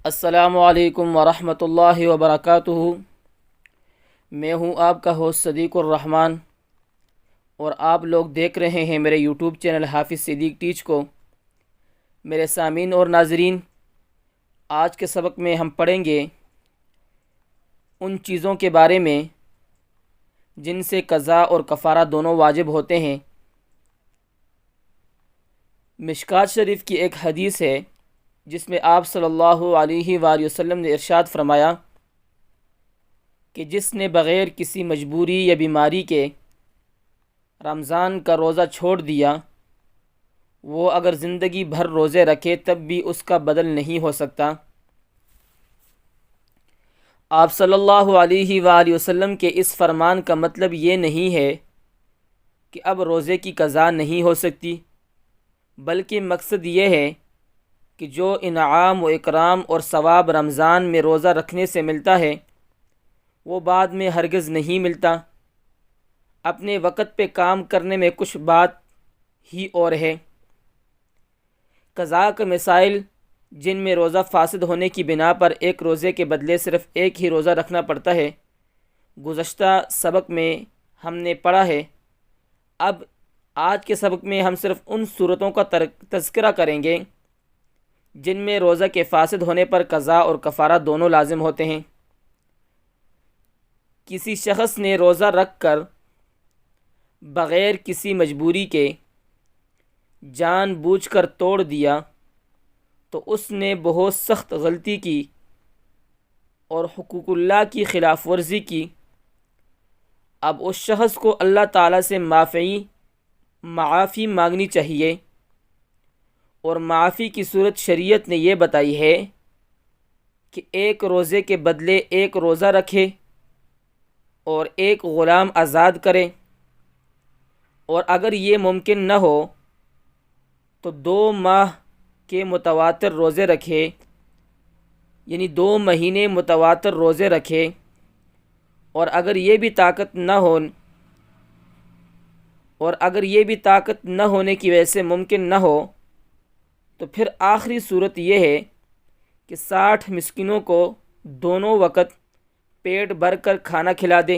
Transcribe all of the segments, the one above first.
السلام علیکم ورحمۃ اللہ وبرکاتہ۔ میں ہوں آپ کا ہوسٹ صدیق الرحمن، اور آپ لوگ دیکھ رہے ہیں میرے یوٹیوب چینل حافظ صدیق ٹیچ کو۔ میرے سامعین اور ناظرین، آج کے سبق میں ہم پڑھیں گے ان چیزوں کے بارے میں جن سے قضا اور کفارہ دونوں واجب ہوتے ہیں۔ مشکوٰۃ شریف کی ایک حدیث ہے جس میں آپ صلی اللہ علیہ وآلہ وسلم نے ارشاد فرمایا کہ جس نے بغیر کسی مجبوری یا بیماری کے رمضان کا روزہ چھوڑ دیا، وہ اگر زندگی بھر روزے رکھے تب بھی اس کا بدل نہیں ہو سکتا۔ آپ صلی اللہ علیہ وآلہ وسلم کے اس فرمان کا مطلب یہ نہیں ہے کہ اب روزے کی قضا نہیں ہو سکتی، بلکہ مقصد یہ ہے کہ جو انعام و اکرام اور ثواب رمضان میں روزہ رکھنے سے ملتا ہے وہ بعد میں ہرگز نہیں ملتا۔ اپنے وقت پہ کام کرنے میں کچھ بات ہی اور ہے۔ قضا کے مسائل جن میں روزہ فاسد ہونے کی بنا پر ایک روزے کے بدلے صرف ایک ہی روزہ رکھنا پڑتا ہے، گزشتہ سبق میں ہم نے پڑھا ہے۔ اب آج کے سبق میں ہم صرف ان صورتوں کا تذکرہ کریں گے جن میں روزہ کے فاسد ہونے پر قضا اور کفارہ دونوں لازم ہوتے ہیں۔ کسی شخص نے روزہ رکھ کر بغیر کسی مجبوری کے جان بوجھ کر توڑ دیا تو اس نے بہت سخت غلطی کی اور حقوق اللہ کی خلاف ورزی کی۔ اب اس شخص کو اللہ تعالیٰ سے معافی مانگنی چاہیے، اور معافی کی صورت شریعت نے یہ بتائی ہے کہ ایک روزے کے بدلے ایک روزہ رکھے اور ایک غلام آزاد کرے، اور اگر یہ ممکن نہ ہو تو 2 ماہ کے متواتر روزے رکھے، یعنی 2 مہینے متواتر روزے رکھے، اور اگر یہ بھی طاقت نہ ہونے کی وجہ سے ممکن نہ ہو تو پھر آخری صورت یہ ہے کہ 60 مسکینوں کو دونوں وقت پیٹ بھر کر کھانا کھلا دے،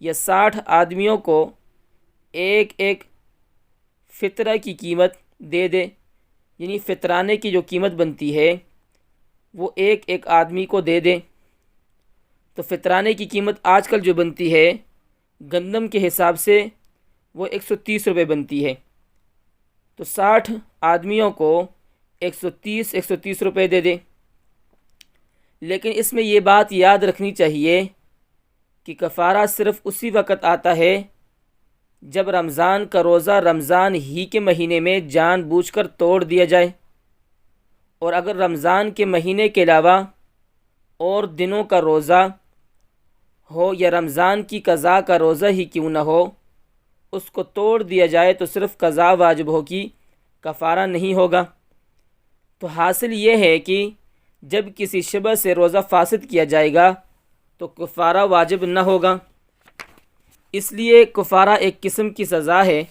یا 60 آدمیوں کو ایک ایک فطرہ کی قیمت دے دے، یعنی فطرانے کی جو قیمت بنتی ہے وہ ایک ایک آدمی کو دے دے۔ تو فطرانے کی قیمت آج کل جو بنتی ہے گندم کے حساب سے وہ 130 روپے بنتی ہے، تو 60 آدمیوں کو 130 روپے دے دے۔ لیکن اس میں یہ بات یاد رکھنی چاہیے کہ کفارہ صرف اسی وقت آتا ہے جب رمضان کا روزہ رمضان ہی کے مہینے میں جان بوجھ کر توڑ دیا جائے، اور اگر رمضان کے مہینے کے علاوہ اور دنوں کا روزہ ہو یا رمضان کی قضا کا روزہ ہی کیوں نہ ہو، اس کو توڑ دیا جائے تو صرف قضا واجب ہوگی، کفارہ نہیں ہوگا۔ تو حاصل یہ ہے کہ جب کسی شبہ سے روزہ فاسد کیا جائے گا تو کفارہ واجب نہ ہوگا۔ اس لیے کفارہ ایک قسم کی سزا ہے،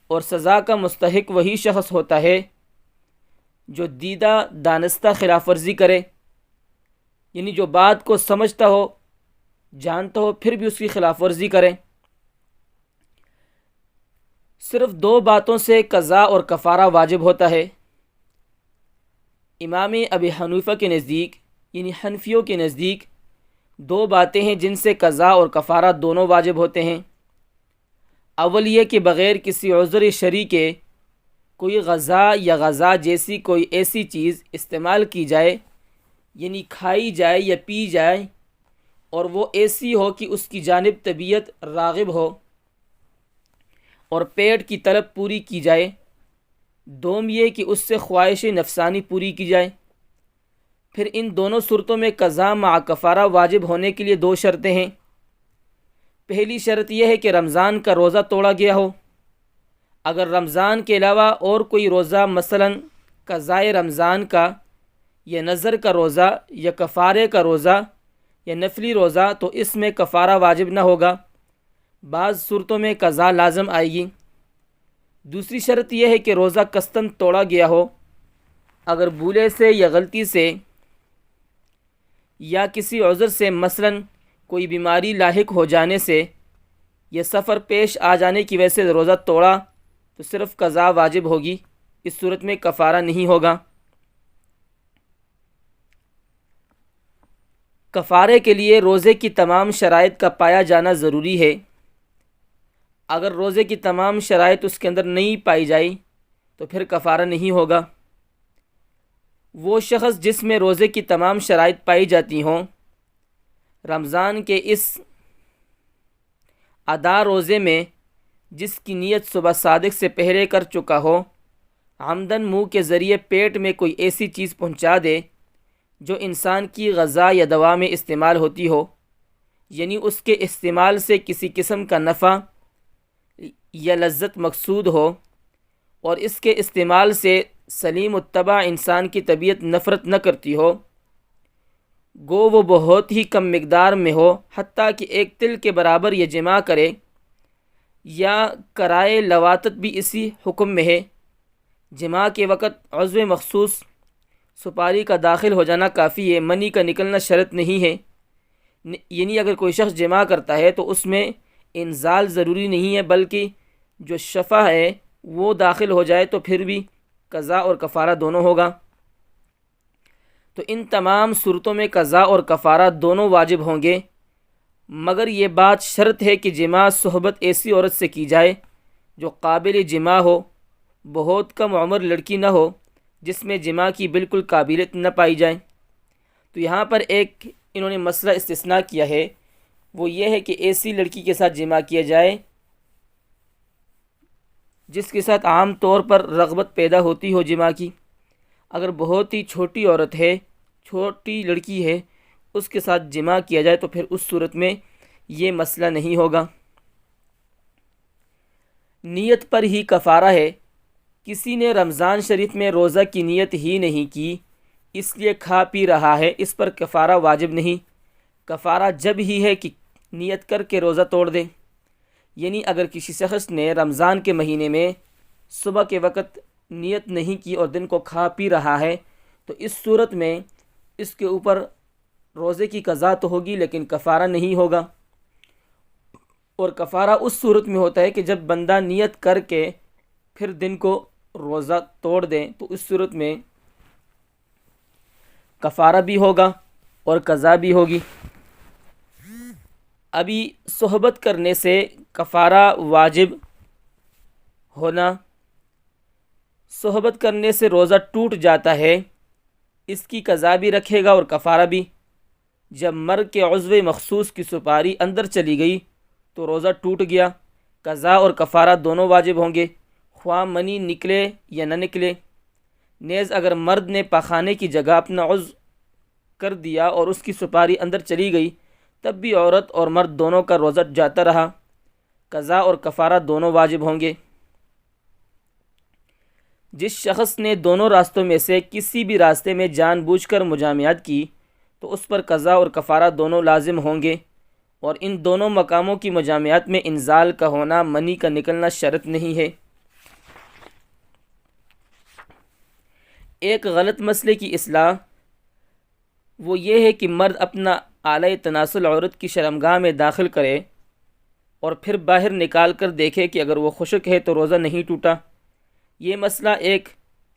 اور سزا کا مستحق وہی شخص ہوتا ہے جو دیدہ دانستہ خلاف ورزی کرے، یعنی جو بات کو سمجھتا ہو جانتا ہو پھر بھی اس کی خلاف ورزی کرے۔ صرف 2 باتوں سے قضا اور کفارہ واجب ہوتا ہے۔ امام ابی حنیفہ کے نزدیک، یعنی حنفیوں کے نزدیک 2 باتیں ہیں جن سے قضا اور کفارہ دونوں واجب ہوتے ہیں۔ اول یہ کہ بغیر کسی عذر شرعی کے کوئی غذا یا غذا جیسی کوئی ایسی چیز استعمال کی جائے، یعنی کھائی جائے یا پی جائے، اور وہ ایسی ہو کہ اس کی جانب طبیعت راغب ہو اور پیٹ کی طلب پوری کی جائے۔ دوم یہ کہ اس سے خواہش نفسانی پوری کی جائے۔ پھر ان دونوں صورتوں میں قضا مع کفارہ واجب ہونے کے لیے 2 شرطیں ہیں۔ پہلی شرط یہ ہے کہ رمضان کا روزہ توڑا گیا ہو۔ اگر رمضان کے علاوہ اور کوئی روزہ، مثلا قضائے رمضان کا یا نظر کا روزہ یا کفارے کا روزہ یا نفلی روزہ، تو اس میں کفارہ واجب نہ ہوگا، بعض صورتوں میں قضا لازم آئے گی۔ دوسری شرط یہ ہے کہ روزہ قصداً توڑا گیا ہو، اگر بھولے سے یا غلطی سے یا کسی عذر سے مثلاً کوئی بیماری لاحق ہو جانے سے یا سفر پیش آ جانے کی وجہ سے روزہ توڑا تو صرف قضا واجب ہوگی، اس صورت میں کفارہ نہیں ہوگا۔ کفارے کے لیے روزے کی تمام شرائط کا پایا جانا ضروری ہے۔ اگر روزے کی تمام شرائط اس کے اندر نہیں پائی جائی تو پھر کفارہ نہیں ہوگا۔ وہ شخص جس میں روزے کی تمام شرائط پائی جاتی ہوں، رمضان کے اس ادا روزے میں جس کی نیت صبح صادق سے پہلے کر چکا ہو، عمدن منہ کے ذریعے پیٹ میں کوئی ایسی چیز پہنچا دے جو انسان کی غذا یا دوا میں استعمال ہوتی ہو، یعنی اس کے استعمال سے کسی قسم کا نفع یا لذت مقصود ہو، اور اس کے استعمال سے سلیم الطبع انسان کی طبیعت نفرت نہ کرتی ہو، گو وہ بہت ہی کم مقدار میں ہو، حتیٰ کہ ایک تل کے برابر یہ جمع کرے، یا کرائے لواطت بھی اسی حکم میں ہے۔ جمع کے وقت عضو مخصوص سپاری کا داخل ہو جانا کافی ہے، منی کا نکلنا شرط نہیں ہے۔ یعنی اگر کوئی شخص جمع کرتا ہے تو اس میں انزال ضروری نہیں ہے، بلکہ جو شفع ہے وہ داخل ہو جائے تو پھر بھی قضا اور کفارہ دونوں ہوگا۔ تو ان تمام صورتوں میں قضا اور کفارہ دونوں واجب ہوں گے، مگر یہ بات شرط ہے کہ جمع صحبت ایسی عورت سے کی جائے جو قابل جمع ہو، بہت کم عمر لڑکی نہ ہو جس میں جمع کی بالکل قابلیت نہ پائی جائے۔ تو یہاں پر ایک انہوں نے مسئلہ استثناء کیا ہے، وہ یہ ہے کہ ایسی لڑکی کے ساتھ جمع کیا جائے جس کے ساتھ عام طور پر رغبت پیدا ہوتی ہو جمع کی۔ اگر بہت ہی چھوٹی عورت ہے، چھوٹی لڑکی ہے، اس کے ساتھ جمع کیا جائے تو پھر اس صورت میں یہ مسئلہ نہیں ہوگا۔ نیت پر ہی کفارہ ہے۔ کسی نے رمضان شریف میں روزہ کی نیت ہی نہیں کی، اس لیے کھا پی رہا ہے، اس پر کفارہ واجب نہیں۔ کفارہ جب ہی ہے کہ نیت کر کے روزہ توڑ دے۔ یعنی اگر کسی شخص نے رمضان کے مہینے میں صبح کے وقت نیت نہیں کی اور دن کو کھا پی رہا ہے تو اس صورت میں اس کے اوپر روزے کی قضا تو ہوگی لیکن کفارہ نہیں ہوگا۔ اور کفارہ اس صورت میں ہوتا ہے کہ جب بندہ نیت کر کے پھر دن کو روزہ توڑ دیں تو اس صورت میں کفارہ بھی ہوگا اور قضا بھی ہوگی۔ ابھی صحبت کرنے سے کفارہ واجب ہونا، صحبت کرنے سے روزہ ٹوٹ جاتا ہے، اس کی قضا بھی رکھے گا اور کفارہ بھی۔ جب مرگ کے عضو مخصوص کی سپاری اندر چلی گئی تو روزہ ٹوٹ گیا، قضا اور کفارہ دونوں واجب ہوں گے، خواہ منی نکلے یا نہ نکلے۔ نیز اگر مرد نے پاخانے کی جگہ اپنا عضو کر دیا اور اس کی سپاری اندر چلی گئی تب بھی عورت اور مرد دونوں کا روزہ جاتا رہا، قضا اور کفارہ دونوں واجب ہوں گے۔ جس شخص نے دونوں راستوں میں سے کسی بھی راستے میں جان بوجھ کر مجامعت کی تو اس پر قضا اور کفارہ دونوں لازم ہوں گے، اور ان دونوں مقاموں کی مجامعت میں انزال کا ہونا، منی کا نکلنا شرط نہیں ہے۔ ایک غلط مسئلے کی اصلاح وہ یہ ہے کہ مرد اپنا آلہ تناسل عورت کی شرمگاہ میں داخل کرے اور پھر باہر نکال کر دیکھے کہ اگر وہ خشک ہے تو روزہ نہیں ٹوٹا۔ یہ مسئلہ ایک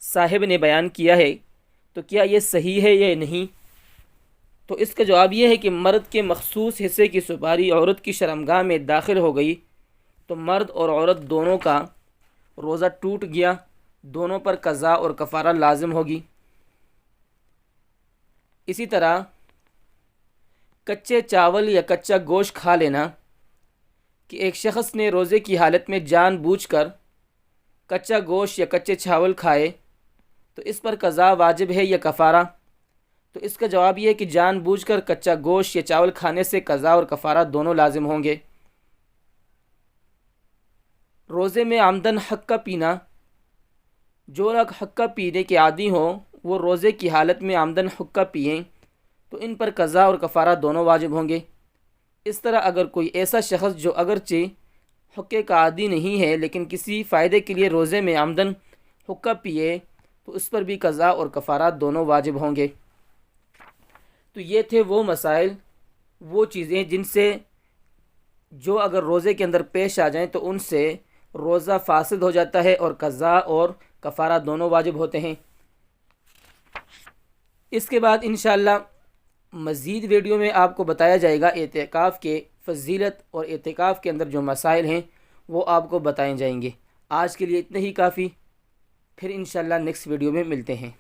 صاحب نے بیان کیا ہے، تو کیا یہ صحیح ہے یا نہیں؟ تو اس کا جواب یہ ہے کہ مرد کے مخصوص حصے کی سپاری عورت کی شرمگاہ میں داخل ہو گئی تو مرد اور عورت دونوں کا روزہ ٹوٹ گیا، دونوں پر قضا اور کفارہ لازم ہوگی۔ اسی طرح کچے چاول یا کچا گوشت کھا لینا، کہ ایک شخص نے روزے کی حالت میں جان بوجھ کر کچا گوشت یا کچے چاول کھائے تو اس پر قضا واجب ہے یا کفارہ؟ تو اس کا جواب یہ ہے کہ جان بوجھ کر کچا گوشت یا چاول کھانے سے قضا اور کفارہ دونوں لازم ہوں گے۔ روزے میں عمدن حقہ پینا، جو لوگ حقہ پینے کے عادی ہوں وہ روزے کی حالت میں عمدن حقہ پئیں تو ان پر قضا اور کفارہ دونوں واجب ہوں گے۔ اس طرح اگر کوئی ایسا شخص جو اگرچہ حقے کا عادی نہیں ہے لیکن کسی فائدے کے لیے روزے میں عمدن حقہ پیے تو اس پر بھی قضا اور کفارات دونوں واجب ہوں گے۔ تو یہ تھے وہ مسائل، وہ چیزیں جن سے جو اگر روزے کے اندر پیش آ جائیں تو ان سے روزہ فاسد ہو جاتا ہے اور قضا اور کفارات دونوں واجب ہوتے ہیں۔ اس کے بعد انشاءاللہ مزید ویڈیو میں آپ کو بتایا جائے گا اعتکاف کے فضیلت، اور اعتکاف کے اندر جو مسائل ہیں وہ آپ کو بتائے جائیں گے۔ آج کے لیے اتنا ہی کافی، پھر انشاءاللہ نیکسٹ ویڈیو میں ملتے ہیں۔